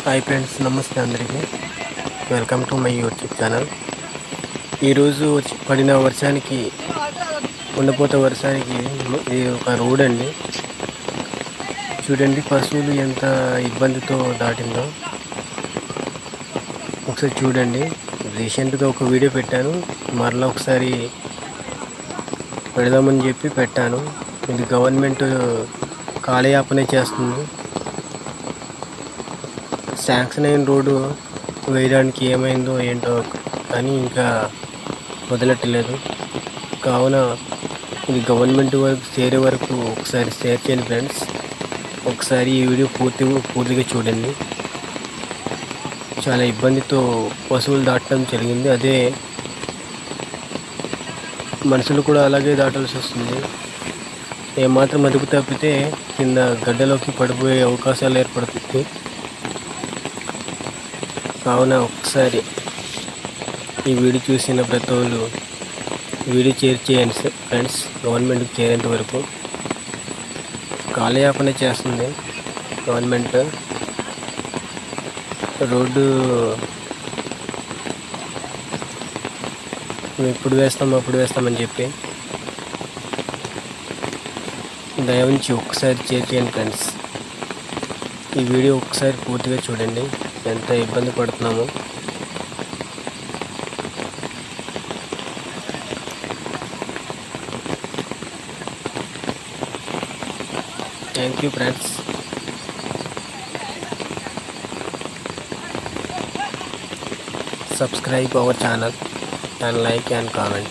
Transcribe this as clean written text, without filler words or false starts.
Hi friends, నమస్తే అందరికీ. Welcome to my YouTube channel. ఈరోజు పడిన వర్షానికి, ఉండిపోతే వర్షానికి ఇది ఒక రోడ్ అండి. చూడండి, పశువులు ఎంత ఇబ్బందితో దాటిందో ఒకసారి చూడండి. రీసెంట్గా ఒక వీడియో పెట్టాను, మరలా ఒకసారి పెడదామని చెప్పి పెట్టాను. ఇది గవర్నమెంట్ కాలయాపనే చేస్తుంది. శాంక్షన్ అయిన రోడ్డు వేయడానికి ఏమైందో ఏంటో కానీ ఇంకా వదలట్లేదు. కావున ఇది గవర్నమెంట్ వరకు చేరే వరకు ఒకసారి షేర్ చేయండి ఫ్రెండ్స్. ఒకసారి ఈ వీడియో పూర్తిగా చూడండి. చాలా ఇబ్బందితో పశువులు దాటడం జరిగింది. అదే మనుషులు కూడా అలాగే దాటాల్సి వస్తుంది. ఏమాత్రం అదుపు తప్పితే కింద గడ్డలోకి పడిపోయే అవకాశాలు ఏర్పడుతుంది. కావున ఒకసారి ఈ వీడియో చూసిన ప్రతి ఒళ్ళు వీడియో షేర్ చేయండి ఫ్రెండ్స్. గవర్నమెంట్కి చేరేంత వరకు కాలయాపన చేస్తుంది గవర్నమెంట్. రోడ్డు ఎప్పుడు వేస్తామని చెప్పి దయవుంచి ఒకసారి షేర్ చేయండి ఫ్రెండ్స్. ఈ వీడియో ఒకసారి పూర్తిగా చూడండి, ఎంత ఇబ్బంది పడుతున్నామో. Thank you friends. Subscribe our channel and like and comment.